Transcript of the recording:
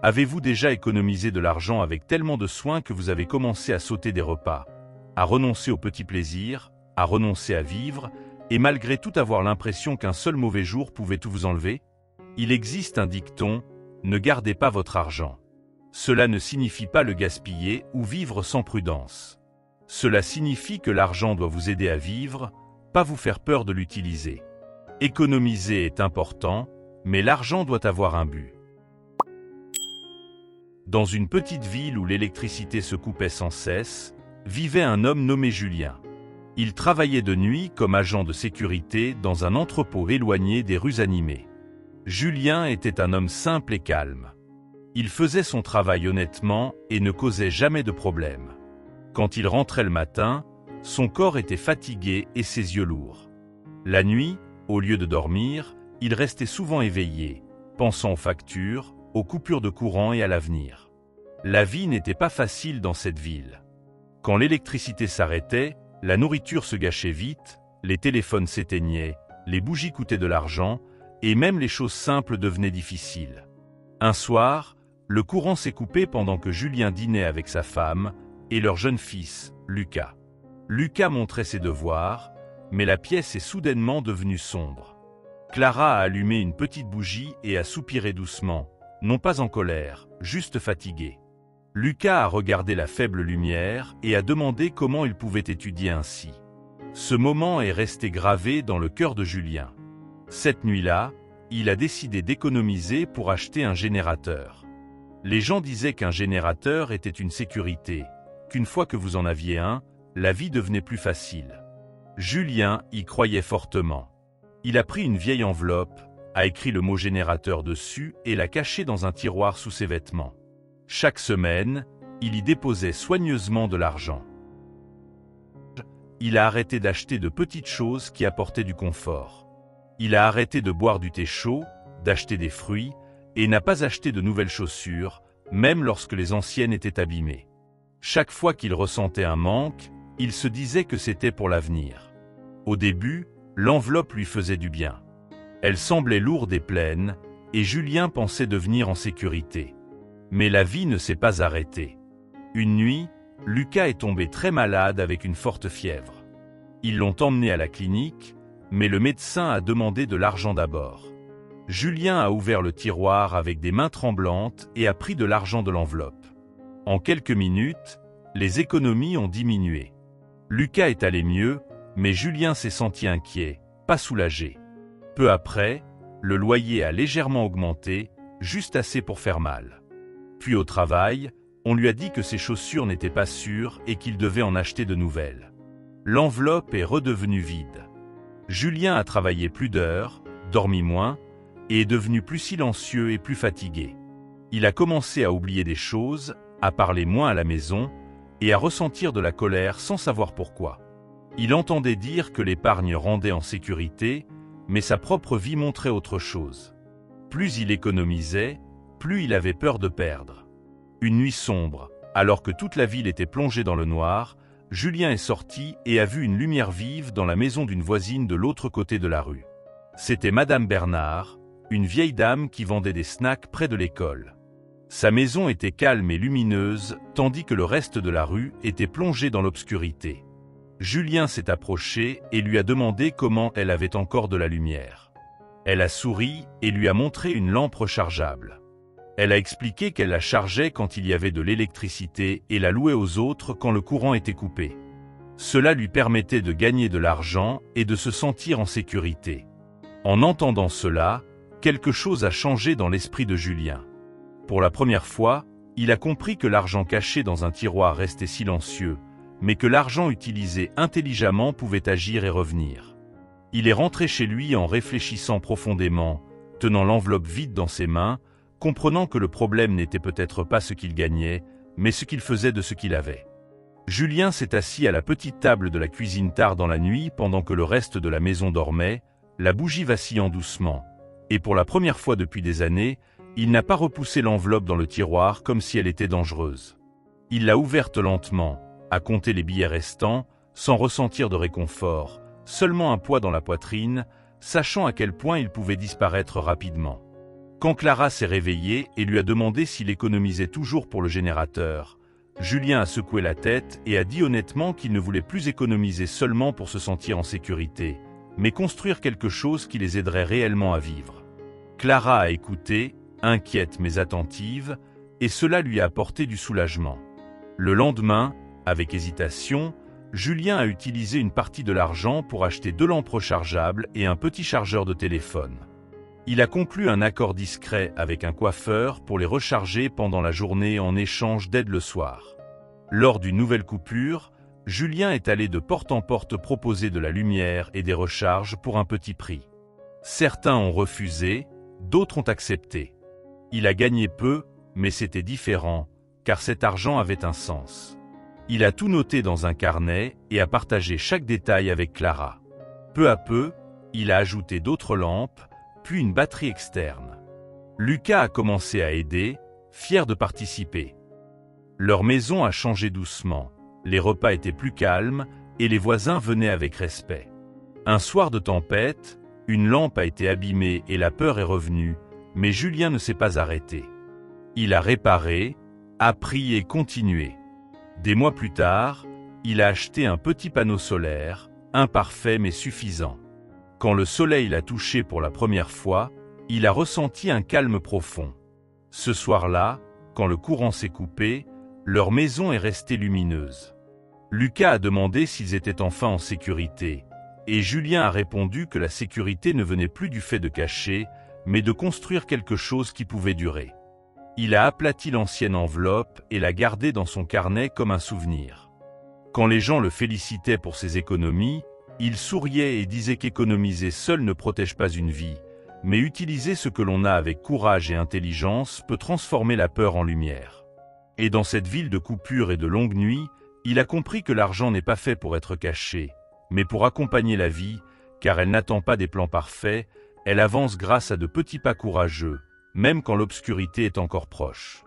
Avez-vous déjà économisé de l'argent avec tellement de soin que vous avez commencé à sauter des repas, à renoncer aux petits plaisirs, à renoncer à vivre, et malgré tout avoir l'impression qu'un seul mauvais jour pouvait tout vous enlever? Il existe un dicton, ne gardez pas votre argent. Cela ne signifie pas le gaspiller ou vivre sans prudence. Cela signifie que l'argent doit vous aider à vivre, pas vous faire peur de l'utiliser. Économiser est important, mais l'argent doit avoir un but. Dans une petite ville où l'électricité se coupait sans cesse, vivait un homme nommé Julien. Il travaillait de nuit comme agent de sécurité dans un entrepôt éloigné des rues animées. Julien était un homme simple et calme. Il faisait son travail honnêtement et ne causait jamais de problème. Quand il rentrait le matin, son corps était fatigué et ses yeux lourds. La nuit, au lieu de dormir, il restait souvent éveillé, pensant aux factures, aux coupures de courant et à l'avenir. La vie n'était pas facile dans cette ville. Quand l'électricité s'arrêtait, la nourriture se gâchait vite, les téléphones s'éteignaient, les bougies coûtaient de l'argent, et même les choses simples devenaient difficiles. Un soir, le courant s'est coupé pendant que Julien dînait avec sa femme et leur jeune fils, Lucas. Lucas montrait ses devoirs, mais la pièce est soudainement devenue sombre. Clara a allumé une petite bougie et a soupiré doucement, non pas en colère, juste fatiguée. Lucas a regardé la faible lumière et a demandé comment il pouvait étudier ainsi. Ce moment est resté gravé dans le cœur de Julien. Cette nuit-là, il a décidé d'économiser pour acheter un générateur. Les gens disaient qu'un générateur était une sécurité, qu'une fois que vous en aviez un, la vie devenait plus facile. Julien y croyait fortement. Il a pris une vieille enveloppe, a écrit le mot générateur dessus et l'a caché dans un tiroir sous ses vêtements. Chaque semaine, il y déposait soigneusement de l'argent. Il a arrêté d'acheter de petites choses qui apportaient du confort. Il a arrêté de boire du thé chaud, d'acheter des fruits, et n'a pas acheté de nouvelles chaussures, même lorsque les anciennes étaient abîmées. Chaque fois qu'il ressentait un manque, il se disait que c'était pour l'avenir. Au début, l'enveloppe lui faisait du bien. Elle semblait lourde et pleine, et Julien pensait devenir en sécurité. Mais la vie ne s'est pas arrêtée. Une nuit, Lucas est tombé très malade avec une forte fièvre. Ils l'ont emmené à la clinique, mais le médecin a demandé de l'argent d'abord. Julien a ouvert le tiroir avec des mains tremblantes et a pris de l'argent de l'enveloppe. En quelques minutes, les économies ont diminué. Lucas est allé mieux, mais Julien s'est senti inquiet, pas soulagé. Peu après, le loyer a légèrement augmenté, juste assez pour faire mal. Puis au travail, on lui a dit que ses chaussures n'étaient pas sûres et qu'il devait en acheter de nouvelles. L'enveloppe est redevenue vide. Julien a travaillé plus d'heures, dormi moins, et est devenu plus silencieux et plus fatigué. Il a commencé à oublier des choses, à parler moins à la maison, et à ressentir de la colère sans savoir pourquoi. Il entendait dire que l'épargne rendait en sécurité, mais sa propre vie montrait autre chose. Plus il économisait, plus il avait peur de perdre. Une nuit sombre, alors que toute la ville était plongée dans le noir, Julien est sorti et a vu une lumière vive dans la maison d'une voisine de l'autre côté de la rue. C'était Madame Bernard, une vieille dame qui vendait des snacks près de l'école. Sa maison était calme et lumineuse, tandis que le reste de la rue était plongé dans l'obscurité. Julien s'est approché et lui a demandé comment elle avait encore de la lumière. Elle a souri et lui a montré une lampe rechargeable. Elle a expliqué qu'elle la chargeait quand il y avait de l'électricité et la louait aux autres quand le courant était coupé. Cela lui permettait de gagner de l'argent et de se sentir en sécurité. En entendant cela, quelque chose a changé dans l'esprit de Julien. Pour la première fois, il a compris que l'argent caché dans un tiroir restait silencieux, mais que l'argent utilisé intelligemment pouvait agir et revenir. Il est rentré chez lui en réfléchissant profondément, tenant l'enveloppe vide dans ses mains, comprenant que le problème n'était peut-être pas ce qu'il gagnait, mais ce qu'il faisait de ce qu'il avait. Julien s'est assis à la petite table de la cuisine tard dans la nuit pendant que le reste de la maison dormait, la bougie vacillant doucement, et pour la première fois depuis des années, il n'a pas repoussé l'enveloppe dans le tiroir comme si elle était dangereuse. Il l'a ouverte lentement, a compté les billets restants, sans ressentir de réconfort, seulement un poids dans la poitrine, sachant à quel point il pouvait disparaître rapidement. Quand Clara s'est réveillée et lui a demandé s'il économisait toujours pour le générateur, Julien a secoué la tête et a dit honnêtement qu'il ne voulait plus économiser seulement pour se sentir en sécurité, mais construire quelque chose qui les aiderait réellement à vivre. Clara a écouté, inquiète mais attentive, et cela lui a apporté du soulagement. Le lendemain, avec hésitation, Julien a utilisé une partie de l'argent pour acheter 2 lampes rechargeables et un petit chargeur de téléphone. Il a conclu un accord discret avec un coiffeur pour les recharger pendant la journée en échange d'aide le soir. Lors d'une nouvelle coupure, Julien est allé de porte en porte proposer de la lumière et des recharges pour un petit prix. Certains ont refusé, d'autres ont accepté. Il a gagné peu, mais c'était différent, car cet argent avait un sens. Il a tout noté dans un carnet et a partagé chaque détail avec Clara. Peu à peu, il a ajouté d'autres lampes, puis une batterie externe. Lucas a commencé à aider, fier de participer. Leur maison a changé doucement, les repas étaient plus calmes et les voisins venaient avec respect. Un soir de tempête, une lampe a été abîmée et la peur est revenue, mais Julien ne s'est pas arrêté. Il a réparé, appris et continué. Des mois plus tard, il a acheté un petit panneau solaire, imparfait mais suffisant. Quand le soleil l'a touché pour la première fois, il a ressenti un calme profond. Ce soir-là, quand le courant s'est coupé, leur maison est restée lumineuse. Lucas a demandé s'ils étaient enfin en sécurité, et Julien a répondu que la sécurité ne venait plus du fait de cacher, mais de construire quelque chose qui pouvait durer. Il a aplati l'ancienne enveloppe et l'a gardée dans son carnet comme un souvenir. Quand les gens le félicitaient pour ses économies, il souriait et disait qu'économiser seul ne protège pas une vie, mais utiliser ce que l'on a avec courage et intelligence peut transformer la peur en lumière. Et dans cette ville de coupures et de longues nuits, il a compris que l'argent n'est pas fait pour être caché, mais pour accompagner la vie, car elle n'attend pas des plans parfaits, elle avance grâce à de petits pas courageux, même quand l'obscurité est encore proche.